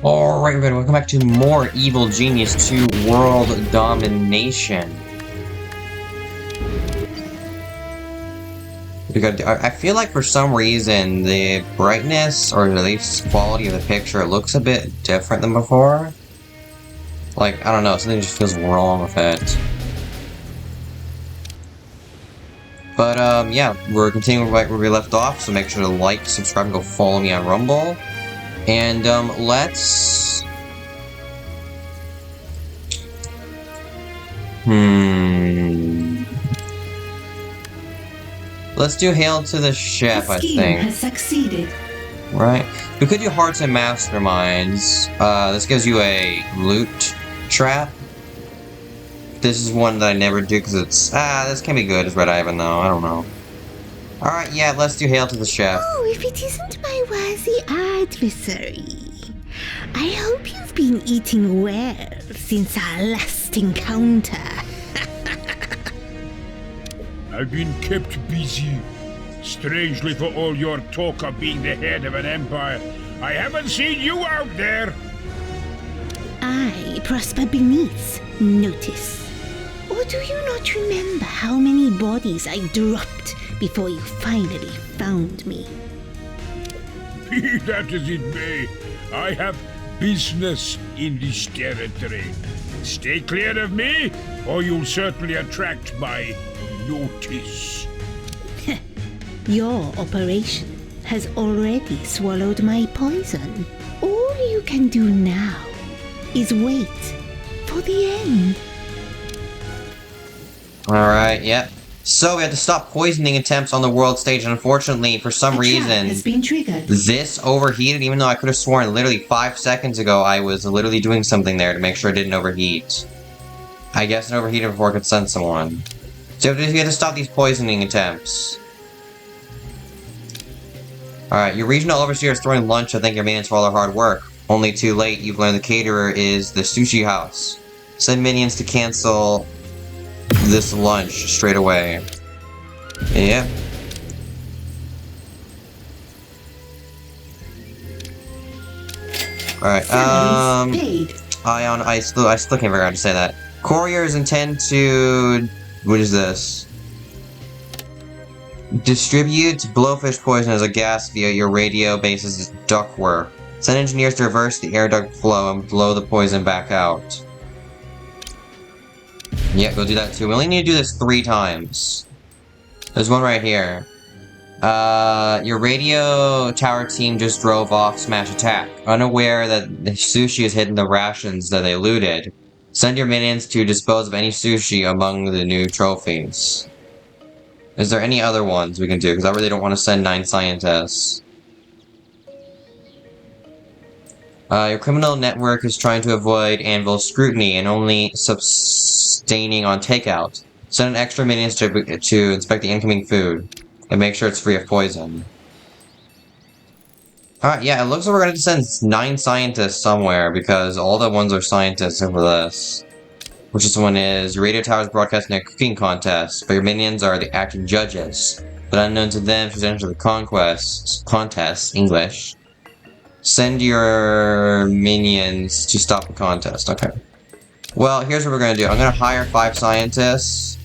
Alright, everybody, welcome back to more Evil Genius 2 World Domination. I feel like for some reason the brightness, or at least quality of the picture, looks a bit different than before. Like, I don't know, something just feels wrong with it. But, yeah, we're continuing right where we left off, so make sure to like, subscribe, and go follow me on Rumble. And, let's... Let's do Hail to the Chef, I think. Has succeeded. Right. We could do Hearts and Masterminds. This gives you a loot trap. This is one that I never do because it's... this can be good as Red Ivan though, I don't know. Alright, yeah, let's do Hail to the Chef. Oh, if it isn't my worthy adversary. I hope you've been eating well since our last encounter. I've been kept busy. Strangely, for all your talk of being the head of an empire, I haven't seen you out there. I prosper beneath notice. Or do you not remember how many bodies I dropped before you finally found me? Be that as it may, I have business in this territory. Stay clear of me, or you'll certainly attract my notice. Your operation has already swallowed my poison. All you can do now is wait for the end. Alright, yep. So we had to stop poisoning attempts on the world stage, and unfortunately, for some reason, has been triggered. This overheated, even though I could have sworn literally 5 seconds ago I was literally doing something there to make sure it didn't overheat. I guess it overheated before I could send someone. So we had to stop these poisoning attempts. Alright, your regional overseer is throwing lunch to thank your minions for all their hard work. Only too late, you've learned the caterer is the sushi house. Send minions to cancel this lunch straight away. Yeah. Alright, I still can't figure out how to say that. Couriers intend to... What is this? Distribute blowfish poison as a gas via your radio base's ductwork. Send engineers to reverse the air duct flow and blow the poison back out. Yeah, go do that too. We only need to do this 3 times. There's one right here. Your radio tower team just drove off smash attack. Unaware that the sushi has hidden the rations that they looted. Send your minions to dispose of any sushi among the new trophies. Is there any other ones we can do? Because I really don't want to send 9 scientists. Your criminal network is trying to avoid anvil scrutiny and only sustaining on takeout. Send an extra minions to inspect the incoming food and make sure it's free of poison. Alright, yeah, it looks like we're going to send 9 scientists somewhere because all the ones are scientists over this. Which this one is, your radio tower is broadcasting a cooking contest, but your minions are the acting judges. But unknown to them, she's entered the contest, English. Send your minions to stop the contest. Okay. Well, here's what we're gonna do. I'm gonna hire 5 scientists.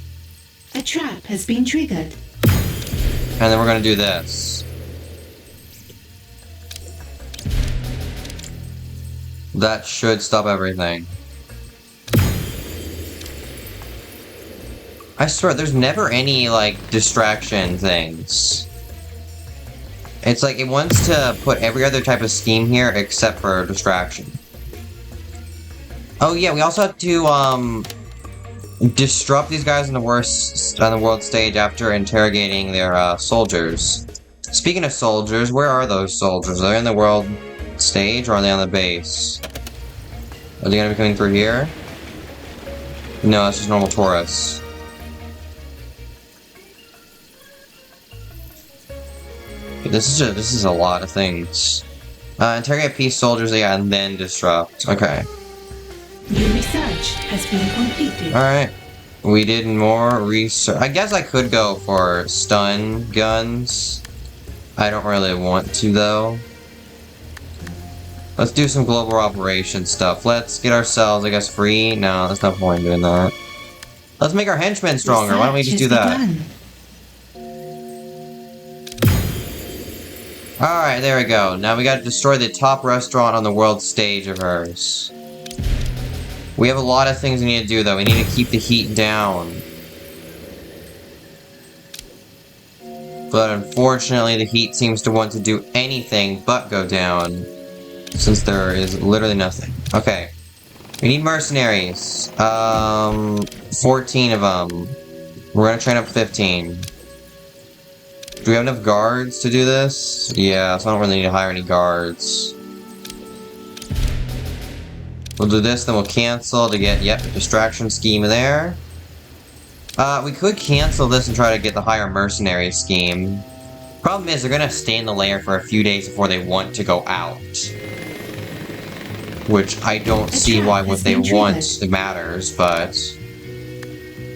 A trap has been triggered. And then we're gonna do this. That should stop everything. I swear, there's never any, like, distraction things. It's like, it wants to put every other type of scheme here except for distraction. Oh yeah, we also have to, disrupt these guys on the world stage after interrogating their, soldiers. Speaking of soldiers, where are those soldiers? Are they in the world stage, or are they on the base? Are they gonna be coming through here? No, that's just normal tourists. This is a lot of things. Interrogate peace soldiers, yeah, and then disrupt. Okay. Your research has been completed. Alright. We did more research. I guess I could go for stun guns. I don't really want to, though. Let's do some global operation stuff. Let's get ourselves, I guess, free. No, that's not the point in doing that. Let's make our henchmen stronger. Why don't we just do that? Alright, there we go. Now we gotta destroy the top restaurant on the world stage of hers. We have a lot of things we need to do, though. We need to keep the heat down. But unfortunately, the heat seems to want to do anything but go down. Since there is literally nothing. Okay. We need mercenaries. 14 of them. We're gonna train up 15. Do we have enough guards to do this? Yeah, so I don't really need to hire any guards. We'll do this, then we'll cancel to get, yep, distraction scheme there. We could cancel this and try to get the higher mercenary scheme. Problem is, they're gonna stay in the lair for a few days before they want to go out. Which I don't see why what they want matters, but...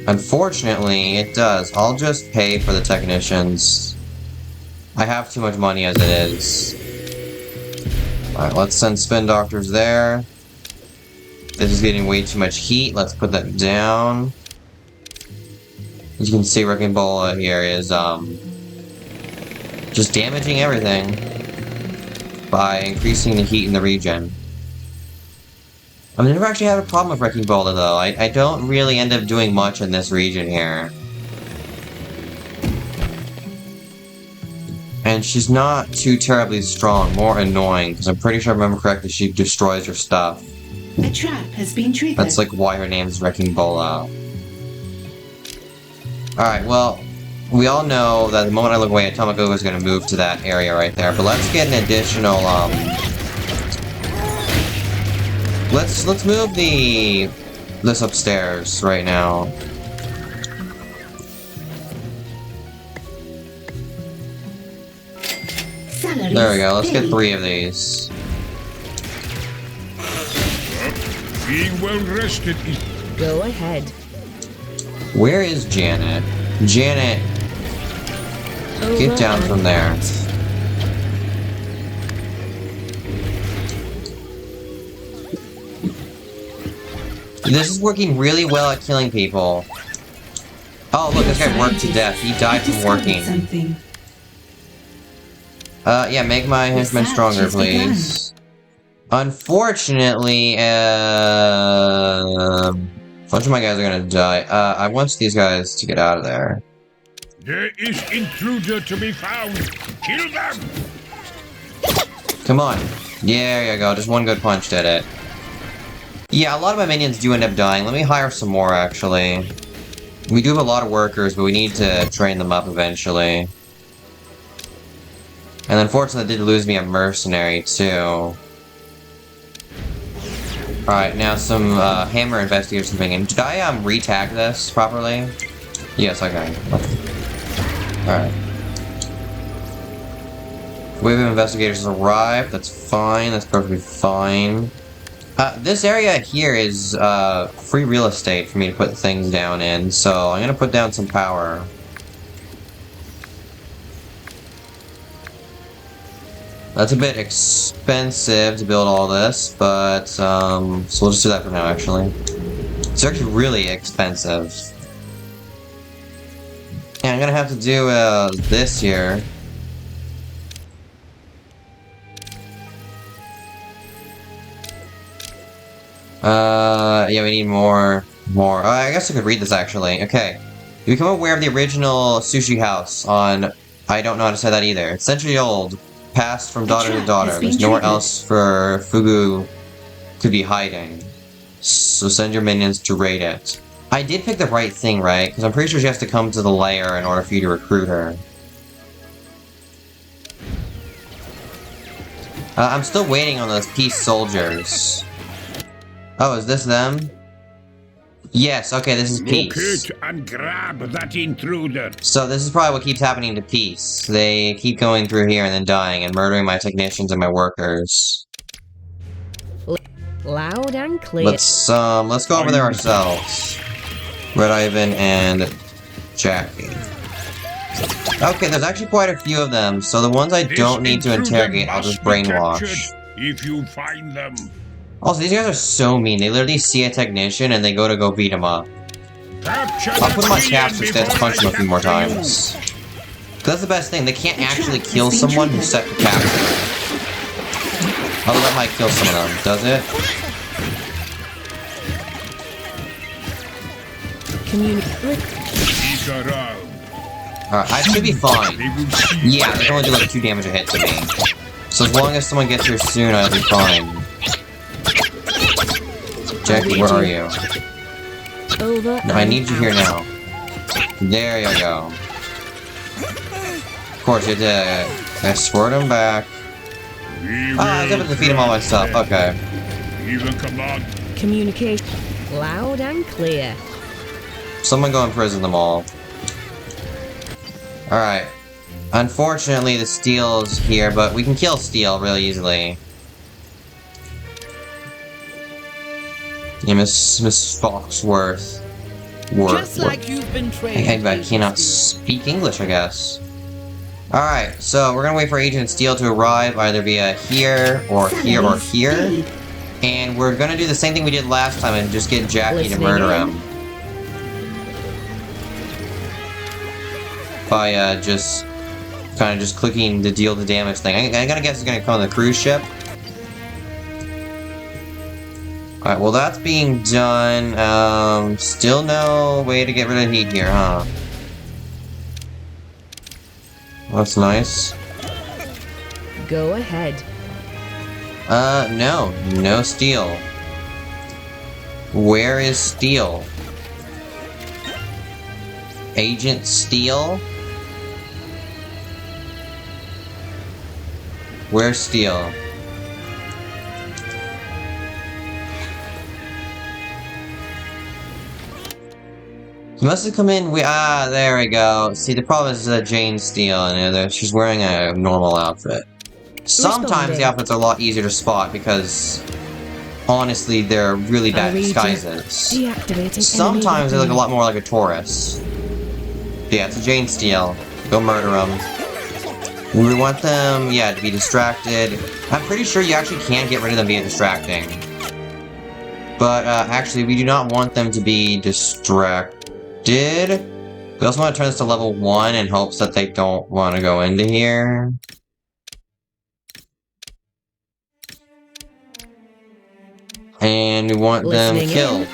Unfortunately, it does. I'll just pay for the technicians. I have too much money as it is. Alright, let's send spin doctors there. This is getting way too much heat. Let's put that down. As you can see, Wrecking Ball here is, just damaging everything by increasing the heat in the region. I've never actually had a problem with Wrecking Ball, though. I don't really end up doing much in this region here. And she's not too terribly strong, more annoying, because I'm pretty sure I remember correctly she destroys your stuff. A trap has been triggered. That's like why her name's Wrecking Bola. Alright, well, we all know that the moment I look away, Atomico is going to move to that area right there, but let's get an additional, Let's move this upstairs right now. There we go, let's get 3 of these. Being well rested is... Go ahead. Where is Janet? Janet, get down from there. This is working really well at killing people. Oh, look, this guy worked to death. He died from working. Yeah, make my henchmen stronger, please. Unfortunately, a bunch of my guys are gonna die. I want these guys to get out of there. There is intruder to be found. Kill them! Come on. Yeah, there you go. Just one good punch did it. Yeah, a lot of my minions do end up dying. Let me hire some more, actually. We do have a lot of workers, but we need to train them up eventually. And unfortunately, it did lose me a mercenary, too. Alright, now some hammer investigators coming in. Did I re-tag this properly? Yes, okay. Alright. Wave of investigators has arrived. That's fine. That's perfectly fine. This area here is free real estate for me to put things down in, so I'm gonna put down some power. That's a bit expensive to build all this, but so we'll just do that for now, actually. It's actually really expensive. Yeah, I'm gonna have to do this here. Yeah, we need more. I guess I could read this, actually. Okay. You become aware of the original sushi house on... I don't know how to say that either. It's century old. Passed from daughter to daughter. There's nowhere else for Fugu to be hiding. So send your minions to raid it. I did pick the right thing, right? Because I'm pretty sure she has to come to the lair in order for you to recruit her. I'm still waiting on those peace soldiers. Oh, is this them? Yes, okay, this is Peace. Locate and grab that intruder. So this is probably what keeps happening to Peace. They keep going through here and then dying and murdering my technicians and my workers. Loud and clear. Let's go over there ourselves. Red Ivan and Jackie. Okay, there's actually quite a few of them, so the ones I don't need to interrogate, I'll just brainwash. if you find them. Also, these guys are so mean. They literally see a technician and they go beat him up. Capture I'll put him on the capture villain stats to punch him a few more before I capture times. That's the best thing. They can't actually kill someone who's set to capture. Although that might kill some of them. Does it? Peek around. Alright, I should be fine. They will see Yeah, they can only do like 2 damage a hit to me. So as long as someone gets here soon, I'll be fine. Jackie, where are you? Over. No, I need you here now. There you go. Of course, you had to escort him back. We Oh, I was able to defeat him all myself. Okay. Give a command. Communicate. Loud and clear. Someone go imprison them all. Alright. Unfortunately, the Steel's here, but we can kill Steel really easily. Yeah, Miss Foxworth. Just like you've been trained. I cannot speak English, I guess. Alright, so we're gonna wait for Agent Steel to arrive, either via here, or here, or here. And we're gonna do the same thing we did last time and just get Jackie to murder him. By, just kind of just clicking the deal the damage thing. I gotta guess it's gonna come on the cruise ship. Alright, well that's being done. Still no way to get rid of heat here, huh? That's nice. Go ahead. No. No Steel. Where is Steel? Agent Steel? Where's Steel? He must have come in. There we go. See, the problem is Jane Steel, and she's wearing a normal outfit. Sometimes the outfits are a lot easier to spot because, honestly, they're really bad disguises. Sometimes they look a lot more like a Taurus. Yeah, it's a Jane Steel. Go murder them. We want them, yeah, to be distracted. I'm pretty sure you actually can get rid of them via distracting. But, actually, we do not want them to be distracted. We also want to turn this to level 1 in hopes that they don't want to go into here. And we want them killed.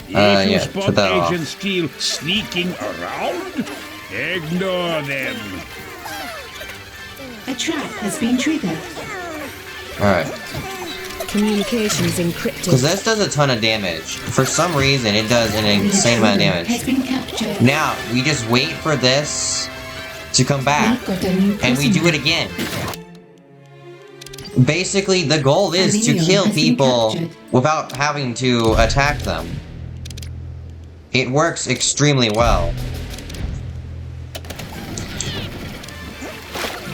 If you yeah, spot put that off. Agent Steel sneaking around, ignore them. A trap has been triggered. Alright. Communications encrypted. Because this does a ton of damage. For some reason, it does an insane amount of Has damage. been captured. Now, we just wait for this to come back. We've got a new And we do it again. Basically, the goal is to kill people without having to attack them. It works extremely well.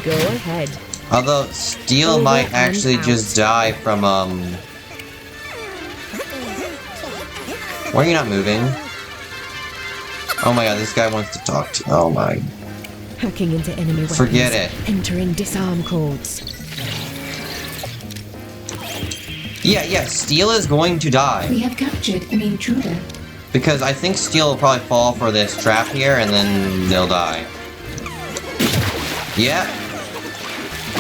Go ahead. Although, Steel might actually just die from, Why are you not moving? Oh my god, this guy wants to talk to- Oh my... Hacking into enemy weapons. Forget it. Entering disarm codes. Yeah, Steel is going to die. We have captured an intruder. Because I think Steel will probably fall for this trap here, and then they'll die. Yeah.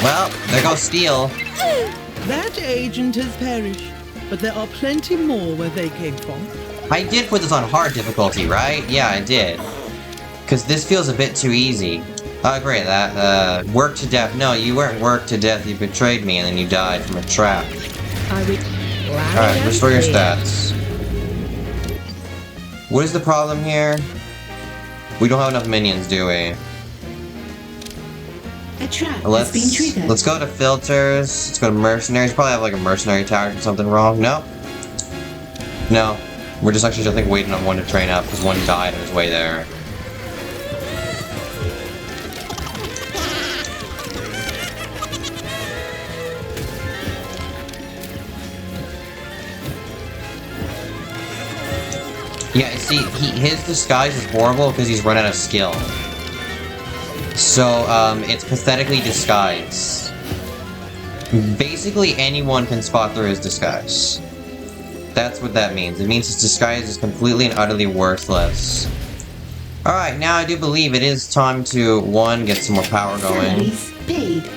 Well, there goes Steel. That agent has perished, but there are plenty more where they came from. I did put this on hard difficulty, right? Yeah, I did. Because this feels a bit too easy. Oh, great, that, worked to death. No, you weren't worked to death, you betrayed me, and then you died from a trap. Alright, restore your stats. What is the problem here? We don't have enough minions, do we? A trap has been triggered. Let's go to filters. Let's go to mercenaries. Probably have like a mercenary tower or something wrong. No. No. We're just actually, I think, waiting on one to train up because one died on his way there. Yeah, see, his disguise is horrible because he's run out of skill. So, it's pathetically disguised. Basically, anyone can spot through his disguise. That's what that means. It means his disguise is completely and utterly worthless. Alright, now I do believe it is time to, one, get some more power going. Salaries paid.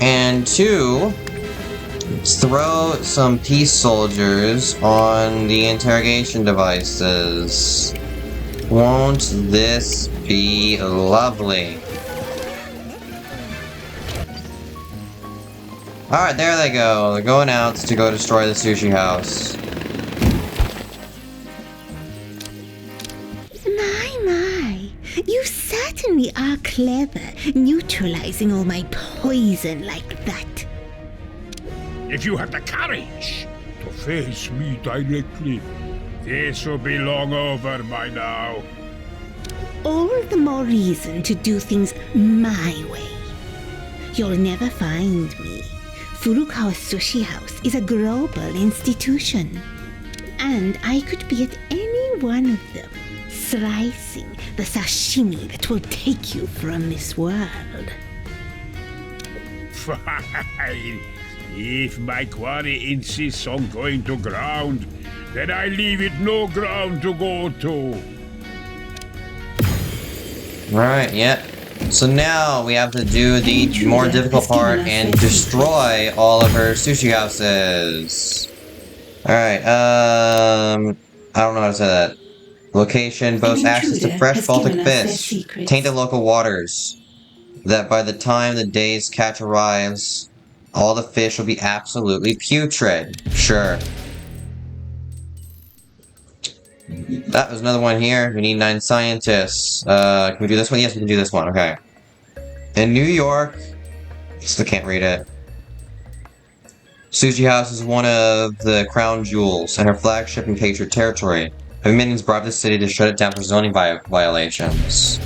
And two, throw some peace soldiers on the interrogation devices. Won't this be lovely? Alright, there they go. They're going out to go destroy the sushi house. My. You certainly are clever, neutralizing all my poison like that. If you have the courage to face me directly, this will be long over by now. All the more reason to do things my way. You'll never find me. Furukawa Sushi House is a global institution. And I could be at any one of them, slicing the sashimi that will take you from this world. Fine. If my quarry insists on going to ground, then I leave it no ground to go to. Alright, yeah. So now we have to do the more difficult part and destroy all of her sushi houses. Alright, I don't know how to say that. Location boasts access to fresh Baltic fish, tainted local waters. That by the time the day's catch arrives, all the fish will be absolutely putrid. Sure. That was another one here. We need 9 scientists. Can we do this one? Yes, we can do this one. Okay. In New York, still can't read it. Sushi House is one of the crown jewels and her flagship in Patriot territory. Heavy minions bribed the city to shut it down for zoning violations.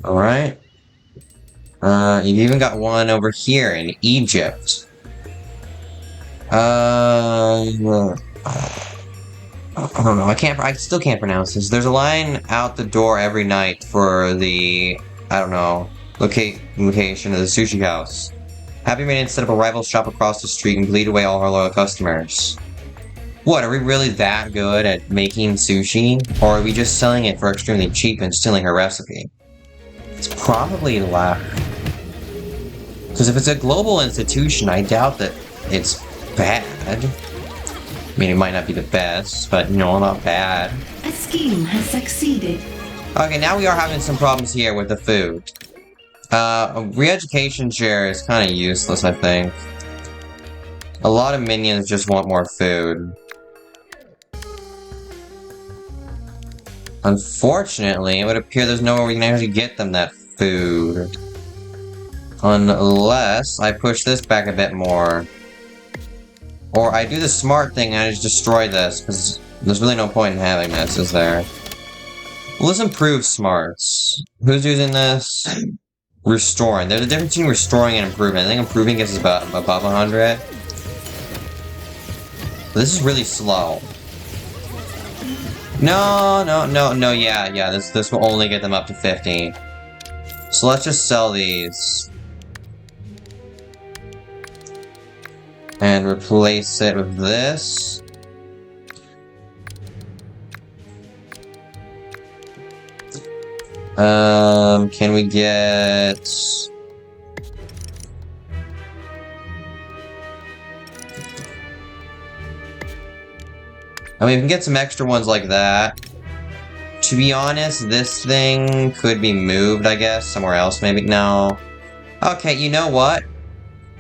Alright. You've even got one over here in Egypt. I don't know, I still can't pronounce this. There's a line out the door every night for the, I don't know, location of the sushi house. Happy Minions set up a rival shop across the street and bleed away all her loyal customers. What, are we really that good at making sushi? Or are we just selling it for extremely cheap and stealing her recipe? It's probably the latter. Because if it's a global institution, I doubt that it's bad. I mean, it might not be the best, but, you know, not bad. A scheme has succeeded. Okay, now we are having some problems here with the food. Re-education share is kind of useless, I think. A lot of minions just want more food. Unfortunately, it would appear there's nowhere we can actually get them that food. Unless I push this back a bit more. Or I do the smart thing and I just destroy this, because there's really no point in having this, is there? Well, let's improve smarts. Who's using this? Restoring. There's a difference between restoring and improving. I think improving gets us about above 100. But this is really slow. No, yeah, this will only get them up to 50. So let's just sell these. And replace it with this. Can we get... I mean, we can get some extra ones like that. To be honest, this thing could be moved, I guess, somewhere else, maybe. No. Okay, you know what?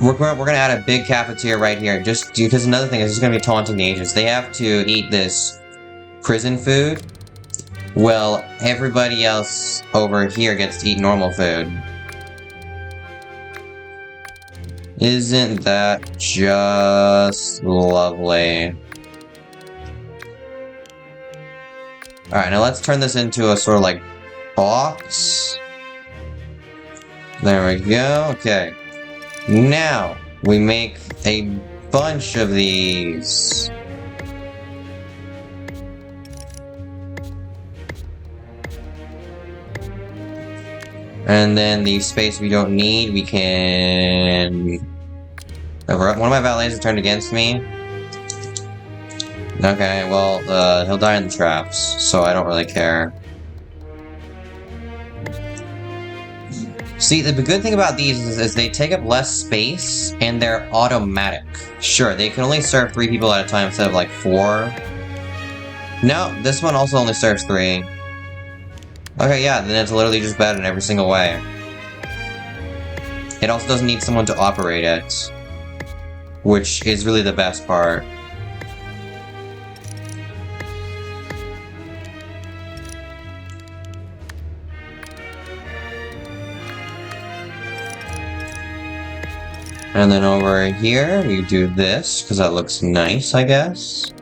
We're gonna add a big cafeteria right here, just because another thing is it's gonna be taunting the agents. They have to eat this prison food. Well, everybody else over here gets to eat normal food. Isn't that just lovely? Alright, now let's turn this into a sort of like box. There we go, okay. Now, we make a bunch of these. And then the space we don't need, we can... One of my valets has turned against me. Okay, well, he'll die in the traps, so I don't really care. See, the good thing about these is they take up less space, and they're automatic. Sure, they can only serve 3 people at a time instead of, like, 4. No, this one also only serves 3. Okay, yeah, then it's literally just better in every single way. It also doesn't need someone to operate it, which is really the best part. And then over here, we do this, because that looks nice, I guess.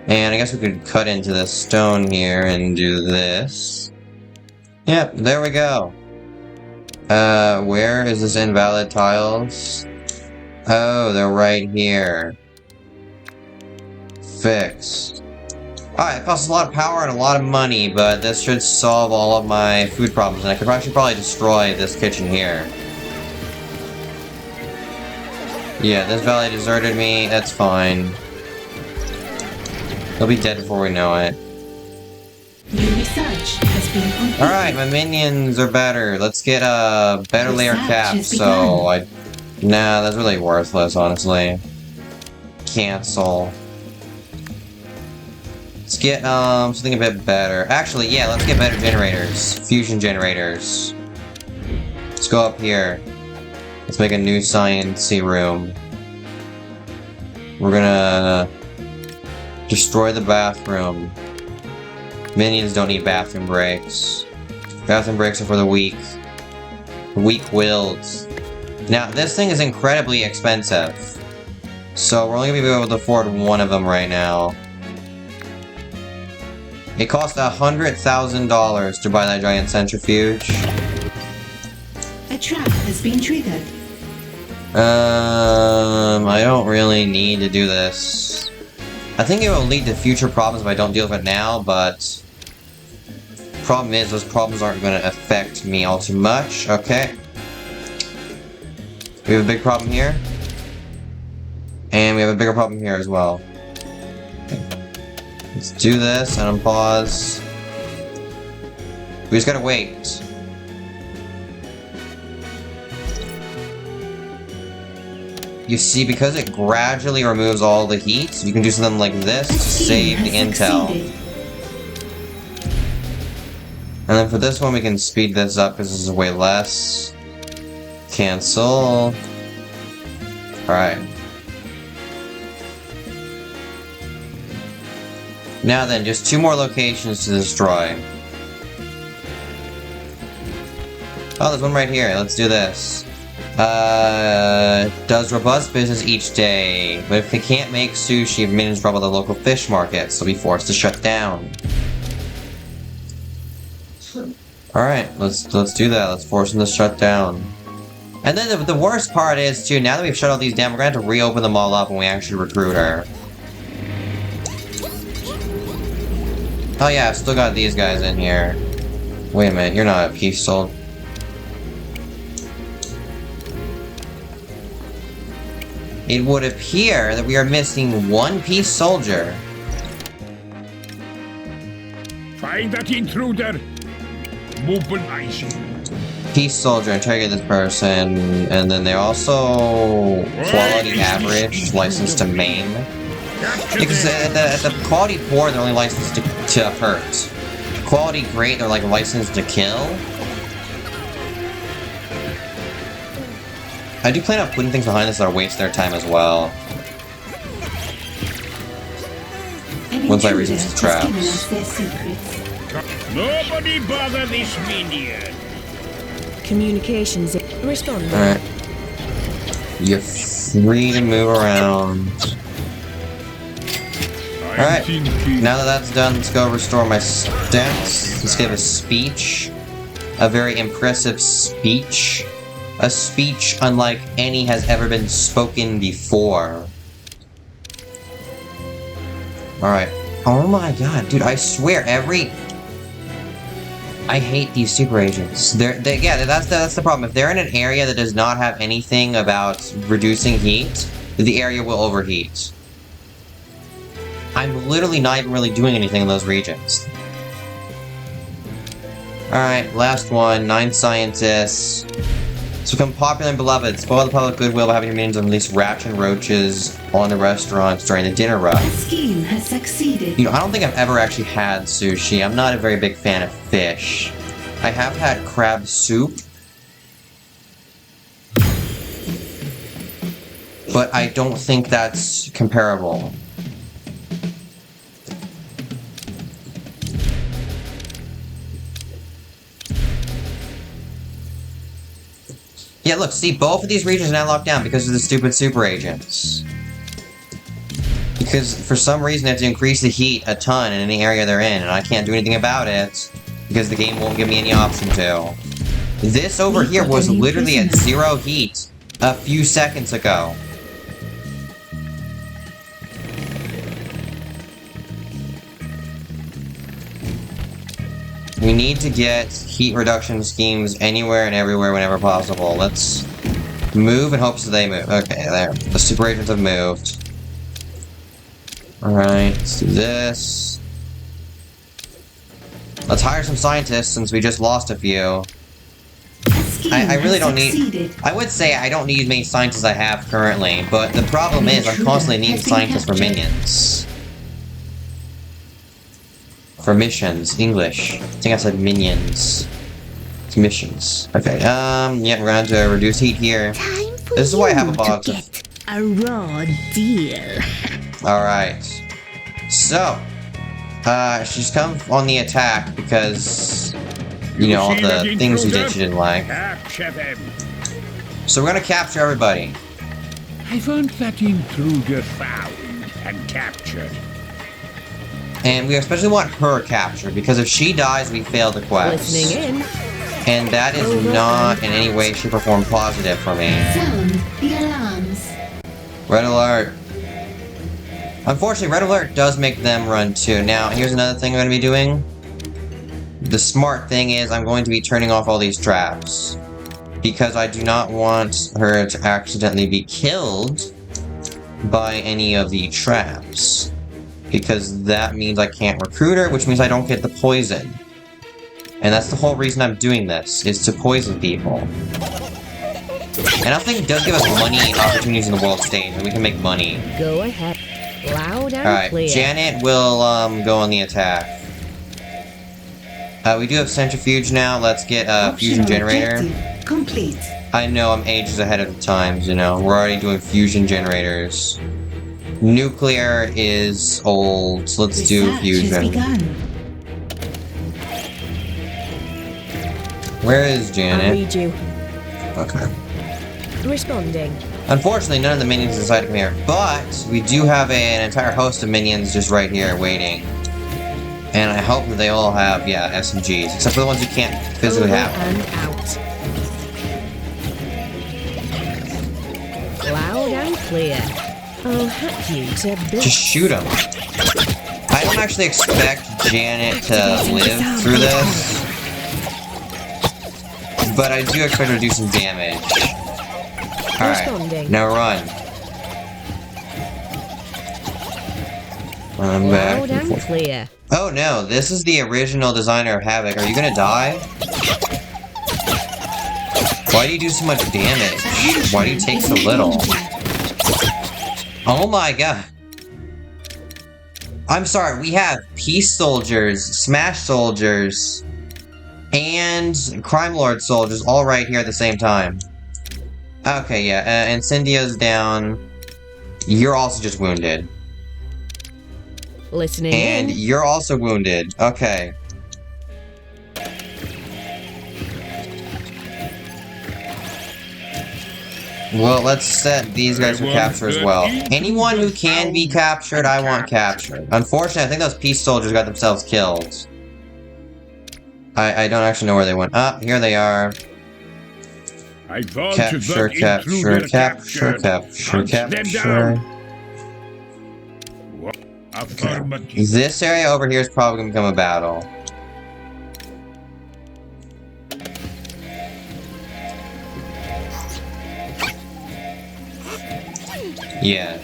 And I guess we could cut into this stone here and do this. Yep, there we go. Where is this invalid tiles? Oh, they're right here. Fixed. Alright, it costs a lot of power and a lot of money, but this should solve all of my food problems, and I could actually probably destroy this kitchen here. Yeah, this valet deserted me, that's fine. He'll be dead before we know it. New research has been completed. Alright, my minions are better. Let's get a better layer cap, so nah, that's really worthless, honestly. Cancel. Let's get, something a bit better. Actually, yeah, let's get better generators. Fusion generators. Let's go up here. Let's make a new science-y room. We're gonna destroy the bathroom. Minions don't need bathroom breaks. Bathroom breaks are for the weak. Weak-willed. Now, this thing is incredibly expensive. So we're only gonna be able to afford one of them right now. It cost $100,000 to buy that giant centrifuge. A trap has been triggered. I don't really need to do this. I think it will lead to future problems if I don't deal with it now, but... Problem is, those problems aren't going to affect me all too much. Okay. We have a big problem here. And we have a bigger problem here as well. Okay. Let's do this and unpause. We just gotta wait. You see, because it gradually removes all the heat, you can do something like this to save the intel. And then for this one, we can speed this up because this is way less. Cancel. Alright. Now then, just 2 more locations to destroy. Oh, there's one right here. Let's do this. Does robust business each day, but if they can't make sushi, minions rob at the local fish market, so be forced to shut down. Alright, let's do that. Let's force them to shut down. And then the worst part is, too, now that we've shut all these down, we're gonna have to reopen them all up when we actually recruit her. Oh yeah, I've still got these guys in here. Wait a minute, you're not a peace soldier. It would appear that we are missing 1 peace soldier. Find that intruder. Mobilize him. Peace soldier, interrogate this person, and then they also quality average, licensed to maim. Because at the quality poor, they're only licensed to hurt. Quality great, they're like licensed to kill. I do plan on putting things behind this that waste their time as well. Once I resist the traps. Nobody bother this minion. Communications responding. Alright. You're free to move around. Alright, now that that's done, let's go restore my stats. Let's give a speech. A very impressive speech. A speech unlike any has ever been spoken before. Alright. Oh my god, dude, I swear I hate these super agents. Yeah, that's the problem. If they're in an area that does not have anything about reducing heat, the area will overheat. I'm literally not even really doing anything in those regions. Alright, last one. 9 scientists. To become popular and beloved, spoil the public goodwill by having your minions unleash rats and roaches on the restaurants during the dinner rush. The scheme has succeeded. You know, I don't think I've ever actually had sushi. I'm not a very big fan of fish. I have had crab soup. But I don't think that's comparable. Yeah, look, see, both of these regions are now locked down because of the stupid super agents. Because for some reason they have to increase the heat a ton in any area they're in, and I can't do anything about it because the game won't give me any option to. This over here was literally at 0 heat a few seconds ago. We need to get heat reduction schemes anywhere and everywhere whenever possible. Let's move in hopes that they move. Okay, there. The super agents have moved. Alright, let's do this. Let's hire some scientists since we just lost a few. I really don't need... I would say I don't need as many scientists as I have currently, but the problem is I'm constantly needing scientists for minions. For missions, English. I think I said minions. It's missions. Okay, yeah, we're gonna have to reduce heat here. This is why I have a box of... a raw deal. Alright. So, she's come on the attack because, you know, all the things you did she didn't like. Capture them. So we're gonna capture everybody. I want that intruder found and captured. And we especially want her captured, because if she dies, we fail the quest. Listening in. And that is not in any way, shape, or form positive for me. Sound the alarms. Red alert. Unfortunately, red alert does make them run too. Now, here's another thing I'm going to be doing. The smart thing is I'm going to be turning off all these traps. Because I do not want her to accidentally be killed by any of the traps. Because that means I can't recruit her, which means I don't get the poison. And that's the whole reason I'm doing this, is to poison people. And I think it does give us money and opportunities in the world stage, and we can make money. Go ahead. Loud and Alright, clear. Janet will, go on the attack. We do have centrifuge now. Let's get a fusion generator. Objective complete. I know I'm ages ahead of the times, you know. We're already doing fusion generators. Nuclear is old, so let's do Research has fusion. begun. Where is I'll Janet? read you. Okay. Responding. Unfortunately, none of the minions decide to come here, but we do have an entire host of minions just right here waiting. And I hope that they all have, yeah, SMGs, except for the ones who can't physically Over have them. and out. Loud and clear. I'll hack you to bits. Just shoot them. I don't actually expect Janet to live through this, but I do expect her to do some damage. Alright, now run. I'm back. Loud and clear. Oh no, this is the original designer of Havoc. Are you gonna die? Why do you do so much damage? Why do you take so little? Oh my god. I'm sorry, we have Peace Soldiers, Smash Soldiers, and Crime Lord Soldiers all right here at the same time. Okay, yeah, Incendio's down. You're also just wounded. Listening And in. you're also wounded. Okay. Well, let's set these guys for capture as well. Anyone who can be captured, I want captured. Unfortunately, I think those Peace Soldiers got themselves killed. I don't actually know where they went. Ah, here they are. I want Capture, capture, capture, capture, capture. Affirmative. This area over here is probably gonna become a battle. Yeah.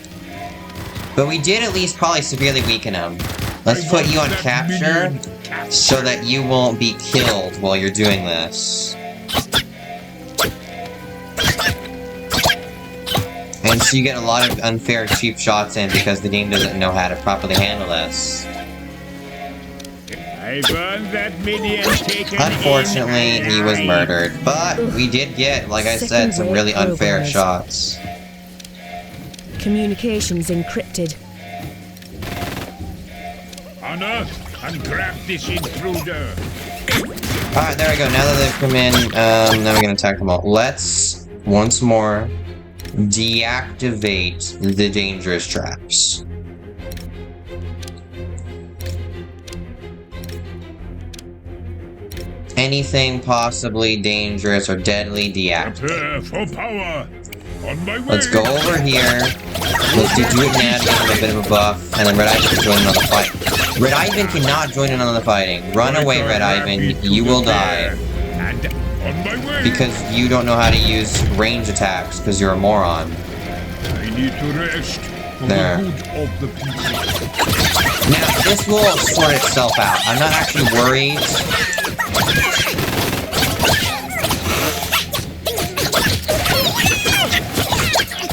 But we did at least probably severely weaken him. Let's put you on capture so that you won't be killed while you're doing this. And so you get a lot of unfair cheap shots in because the game doesn't know how to properly handle this. I want that minion taken. Unfortunately, he was murdered, but we did get, like I said, some really unfair shots. Communications encrypted. On Earth, and grab this intruder. Alright, there we go. Now that they've come in, now we're gonna attack them all. Let's, once more, deactivate the dangerous traps. Anything possibly dangerous or deadly, deactivate. Prepare for power. On my way. Let's go over here. Let's do it now to give him a bit of a buff, and then Red Ivan can join in on the fight. Red Ivan cannot join in on the fighting. Run away, Red Ivan. You will die. And on my way. Because you don't know how to use range attacks, because you're a moron. I need to rest for There. the good of the people. Now, this will sort itself out. I'm not actually worried.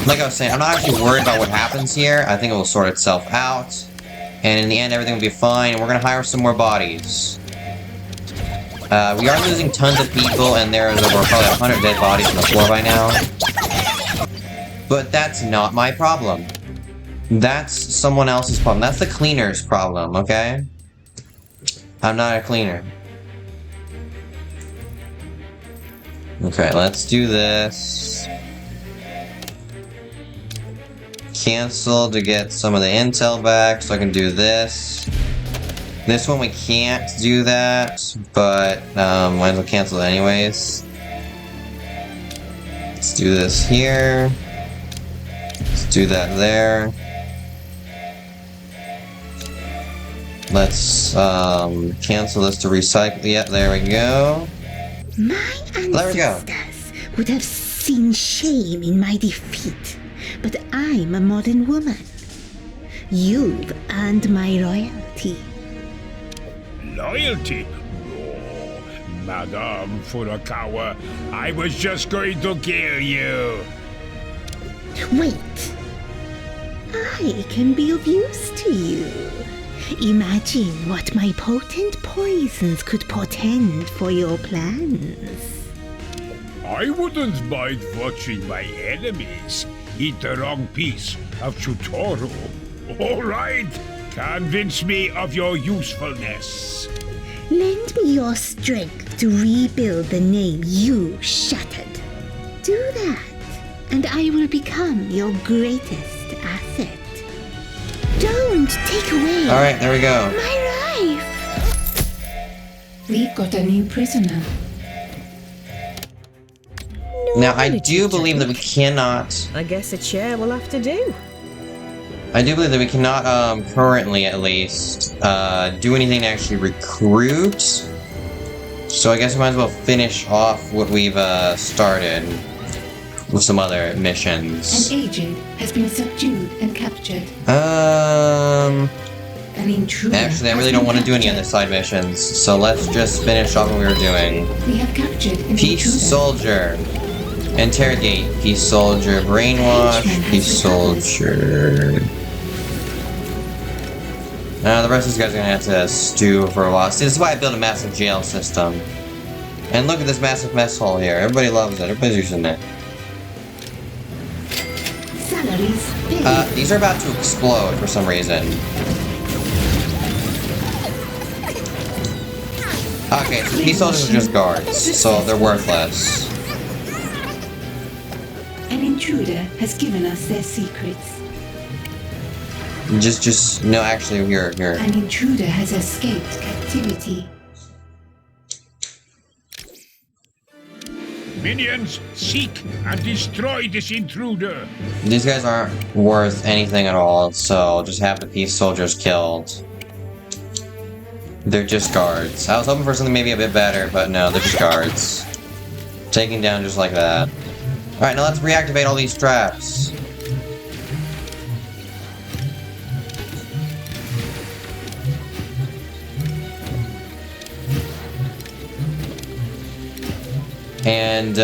Like I was saying, I'm not actually worried about what happens here. I think it will sort itself out. And in the end, everything will be fine. And we're going to hire some more bodies. We are losing tons of people, and there is over probably 100 dead bodies on the floor by now. But that's not my problem. That's someone else's problem. That's the cleaner's problem, okay? I'm not a cleaner. Okay, let's do this. Cancel to get some of the intel back so I can do this. This one we can't do that, but might as well cancel it anyways. Let's do this here. Let's do that there. Let's cancel this to recycle. Yeah, there we go. My There we go. ancestors would have seen shame in my defeat, but I'm a modern woman. You've earned my royalty. Loyalty? Oh, Madame Furukawa, I was just going to kill you. Wait. I can be of use to you. Imagine what my potent poisons could portend for your plans. I wouldn't mind watching my enemies eat the wrong piece of Chutoro. All right, convince me of your usefulness. Lend me your strength to rebuild the name you shattered. Do that, and I will become your greatest asset. Don't take away Alright, there we go. my life! We've got a new prisoner. Now, I do believe that we cannot... I guess a chair will have to do. I do believe that we cannot, currently at least, do anything to actually recruit. So I guess we might as well finish off what we've, started with some other missions. An agent has been subdued and captured. Um... An intruder. Actually, I has really don't been want to do any of captured. the side missions, so let's just finish off what we were doing. We have captured an Peace intruder. Soldier. Interrogate. Peace Soldier. Brainwash. Peace Soldier. The rest of these guys are gonna have to stew for a while. See, this is why I built a massive jail system. And look at this massive mess hall here. Everybody loves it. Everybody's using it. Salaries paid. These are about to explode for some reason. Okay, so Peace Soldiers are just guards, so they're worthless. An intruder has given us their secrets. No, actually, here. An intruder has escaped captivity. Minions, seek and destroy this intruder. These guys aren't worth anything at all, so just have the Peace Soldiers killed. They're just guards. I was hoping for something maybe a bit better, but no, they're just guards. Taken down just like that. Alright, now let's reactivate all these traps. And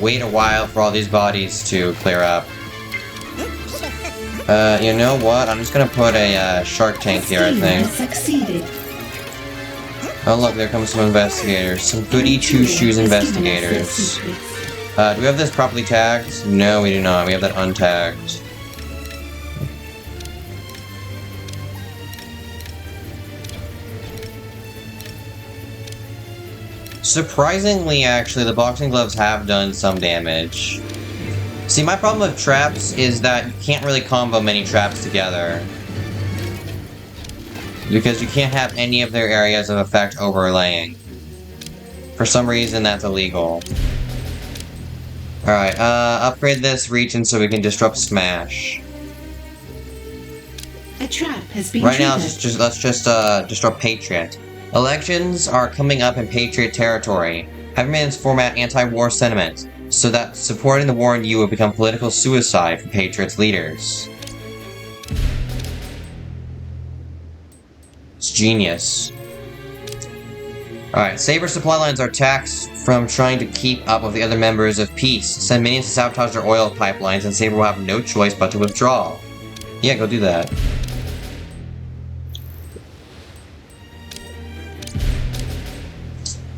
wait a while for all these bodies to clear up. You know what? I'm just gonna put a shark tank here, I Scheme think. has succeeded. Oh look, there comes some investigators. Some goody two-shoes investigators. Do we have this properly tagged? No, we do not. We have that untagged. Surprisingly, actually, the boxing gloves have done some damage. See, my problem with traps is that you can't really combo many traps together. Because you can't have any of their areas of effect overlaying. For some reason, that's illegal. Alright, upgrade this region so we can disrupt Smash. A trap has been Right now, triggered. let's just disrupt Patriot. Elections are coming up in Patriot territory. Have minions format anti-war sentiment, so that supporting the war in you will become political suicide for Patriot's leaders. It's genius. Alright, Saber supply lines are taxed from trying to keep up with the other members of Peace. Send minions to sabotage their oil pipelines, and Saber will have no choice but to withdraw. Yeah, go do that.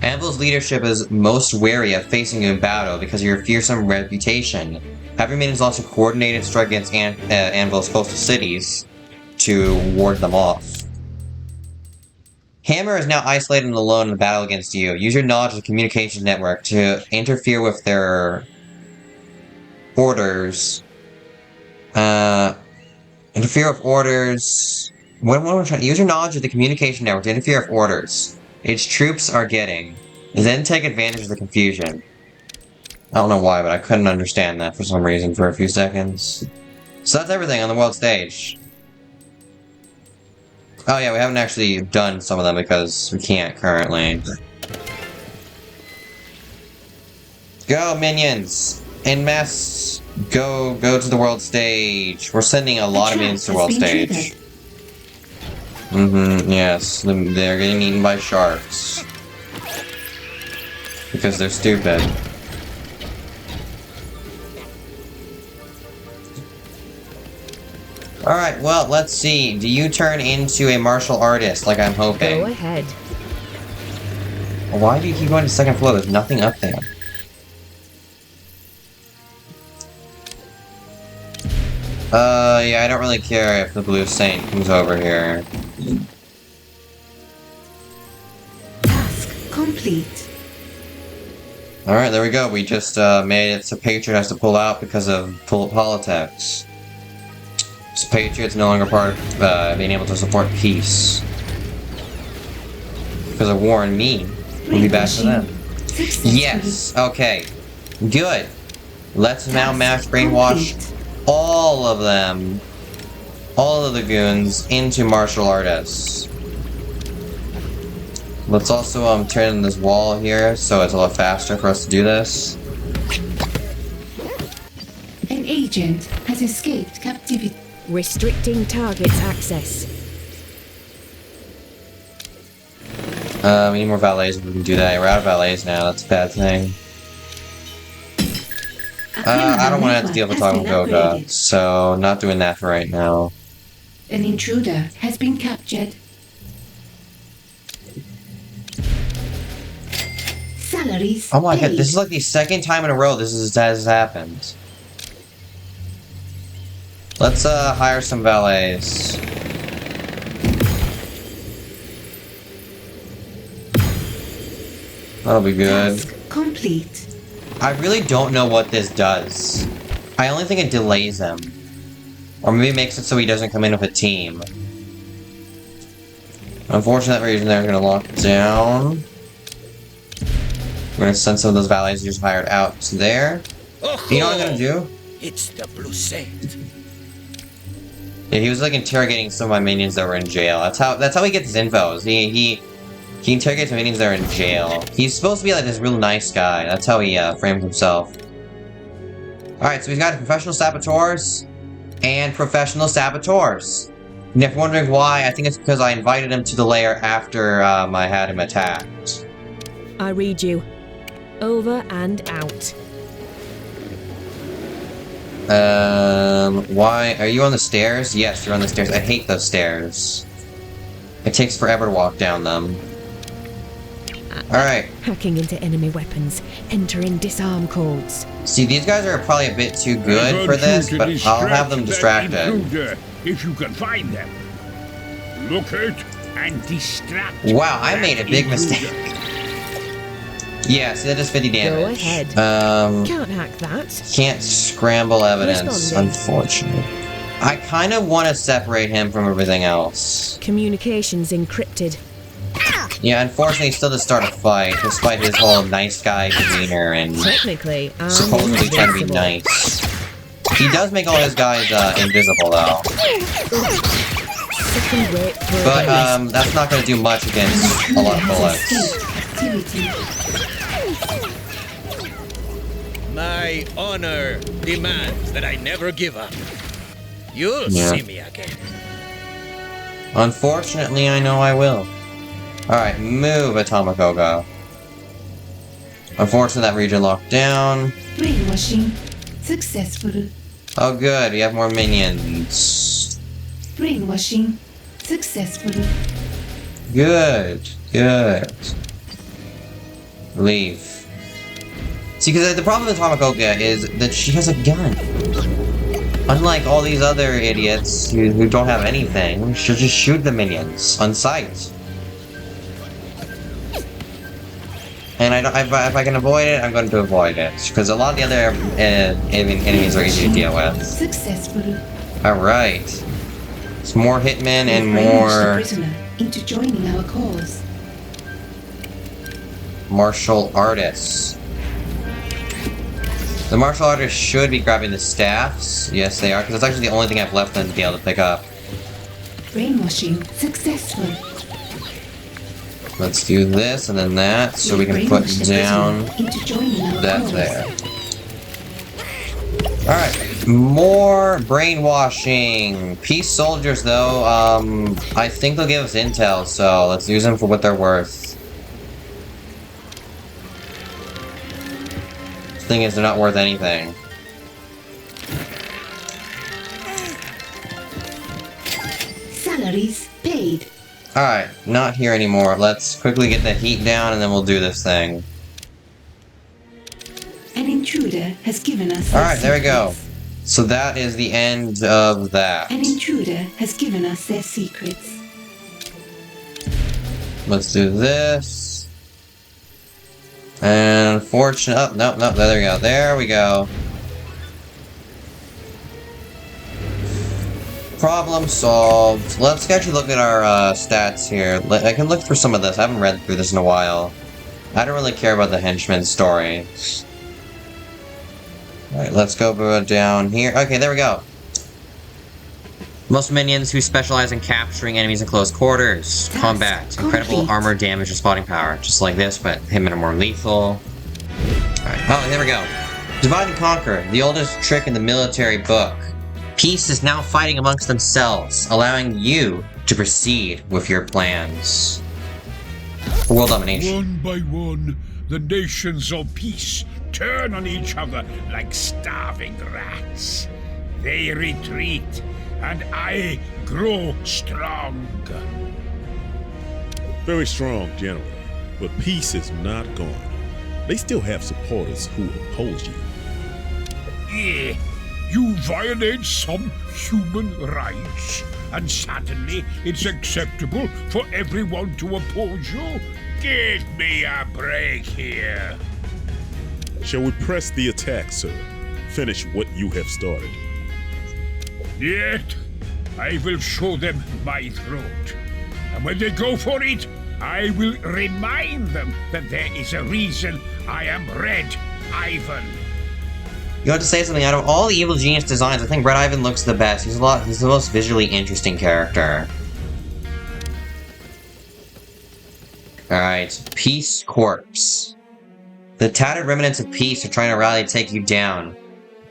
Anvil's leadership is most wary of facing you in battle because of your fearsome reputation. Have your minions launch a coordinated strike against Anvil's coastal cities to ward them off. Hammer is now isolated and alone in the battle against you. Use your knowledge of the communications network to interfere with their orders. Interfere with orders. What am I trying to use your knowledge of the communication network to interfere with orders its troops are getting. Then take advantage of the confusion. I don't know why, but I couldn't understand that for some reason for a few seconds. So that's everything on the world stage. Oh yeah, we haven't actually done some of them because we can't currently. Go, minions! En masse, go to the world stage. We're sending a lot of minions to the world stage. Yes, they're getting eaten by sharks. Because they're stupid. Alright, well, let's see. Do you turn into a martial artist like I'm hoping? Go ahead. Why do you keep going to the second floor? There's nothing up there. Yeah, I don't really care if the Blue Saint comes over here. Task complete. Alright, there we go. We just made it so Patriot has to pull out because of politics. So Patriot's no longer part of being able to support peace. Because of war and me. We'll be back for them. Yes! Okay. Good. Let's now mass brainwash all of them. All of the goons into martial artists. Let's also turn this wall here so it's a lot faster for us to do this. An agent has escaped captivity. Restricting target's access. We need more valets if we can do that. We're out of valets now, that's a bad thing. I don't want to have to deal with talking Goga, so not doing that for right now. An intruder has been captured. Salaries Oh my god, paid. this is like the second time in a row this has happened. Let's hire some valets. That'll be good. Task complete. I really don't know what this does. I only think it delays him. Or maybe it makes it so he doesn't come in with a team. Unfortunate reason they're gonna lock down. We're gonna send some of those valets you just hired out to there. You know what I'm gonna do? It's the Blue Saint. Yeah, he was like interrogating some of my minions that were in jail. That's how he gets his info. He interrogates minions that are in jail. He's supposed to be like this real nice guy. That's how he frames himself. Alright, so we've got professional saboteurs and professional saboteurs. And if you're wondering why, I think it's because I invited him to the lair after I had him attacked. I read you. Over and out. Why? Are you on the stairs? Yes, you're on the stairs. I hate those stairs. It takes forever to walk down them. Alright. Hacking into enemy weapons. Entering disarm codes. See, these guys are probably a bit too good for this, but I'll have them distracted. If you can find them. Look out and distract. Wow, I made a big mistake. Yeah, see, that does 50 damage. Go ahead. Can't hack that. Can't scramble evidence, unfortunately. I kind of want to separate him from everything else. Communications encrypted. Yeah, unfortunately, he still does start a fight, despite his whole nice guy demeanor and Technically, supposedly trying to be nice. He does make all his guys invisible, though. But that's not going to do much against a lot of bullets. My honor demands that I never give up. You'll see me again. Unfortunately, I know I will. Alright, move, Atomicoga. Unfortunately, that region locked down. Brainwashing successful. Oh good, we have more minions. Brainwashing successful. Good, good. Leave. See, because the problem with Atomicoga is that she has a gun. Unlike all these other idiots who don't have anything, she'll just shoot the minions on sight. And if I can avoid it, I'm going to avoid it. Because a lot of the other enemies are easy to deal with. Successful. Alright. It's more hitmen and We've brainwashed the more prisoner into joining our cause. martial artists. The martial artists should be grabbing the staffs. Yes, they are, because that's actually the only thing I've left them to be able to pick up. Brainwashing successful. Let's do this and then that, so we can put down that there. Alright, more brainwashing. Peace soldiers, though, I think they'll give us intel, so let's use them for what they're worth. The thing is, they're not worth anything. Salaries paid. Alright, not here anymore. Let's quickly get the heat down and then we'll do this thing. An intruder has given us. Alright, there we go. So that is the end of that. An intruder has given us their secrets. Let's do this. And unfortunately, oh, no, there we go. There we go. Problem solved. Let's actually look at our stats here. I can look for some of this. I haven't read through this in a while. I don't really care about the henchman story. Alright, let's go down here. Okay, there we go. Most minions who specialize in capturing enemies in close quarters. Combat. Incredible armor damage and spotting power. Just like this, but hitmen are more lethal. Alright, oh, there we go. Divide and conquer. The oldest trick in the military book. Peace is now fighting amongst themselves, allowing you to proceed with your plans. For world domination. One by one, the nations of peace turn on each other like starving rats. They retreat, and I grow strong. Very strong, General. But peace is not gone. They still have supporters who oppose you. Yeah. You violate some human rights, and suddenly it's acceptable for everyone to oppose you? Give me a break here. Shall we press the attack, sir? Finish what you have started. Yet, I will show them my throat. And when they go for it, I will remind them that there is a reason I am Red Ivan. You have to say something. Out of all the Evil Genius designs, I think Red Ivan looks the best. He's the most visually interesting character. Alright, Peace Corps. The tattered remnants of peace are trying to rally to take you down.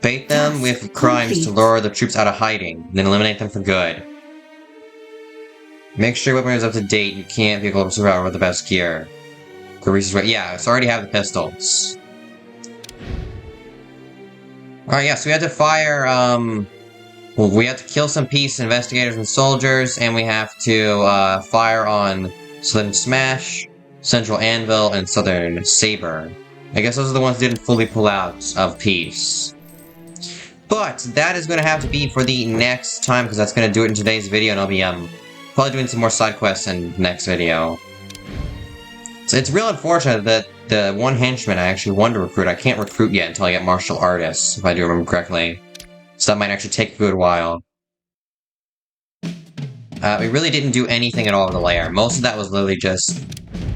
Bait them with crimes to lure the troops out of hiding, then eliminate them for good. Make sure your weapon is up to date. You can't vehicle survivor with the best gear. Yeah, so I already have the pistols. Alright, yeah, so we had to fire, well, we have to kill some P.E.A.C.E investigators and soldiers, and we have to, fire on Southern Smash, Central Anvil, and Southern Saber. I guess those are the ones that didn't fully pull out of Peace. But that is going to have to be for the next time, because that's going to do it in today's video, and I'll be, probably doing some more side quests in the next video. So it's real unfortunate that the one henchman I actually wanted to recruit, I can't recruit yet until I get martial artists, if I do remember correctly. So that might actually take a good while. We really didn't do anything at all with the lair. Most of that was literally just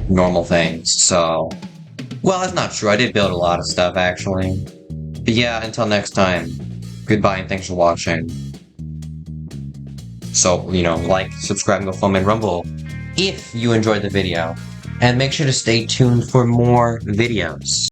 normal things, so... Well, that's not true. I did build a lot of stuff, actually. But yeah, until next time. Goodbye and thanks for watching. So, you know, like, subscribe, and go follow me on Rumble if you enjoyed the video. And make sure to stay tuned for more videos.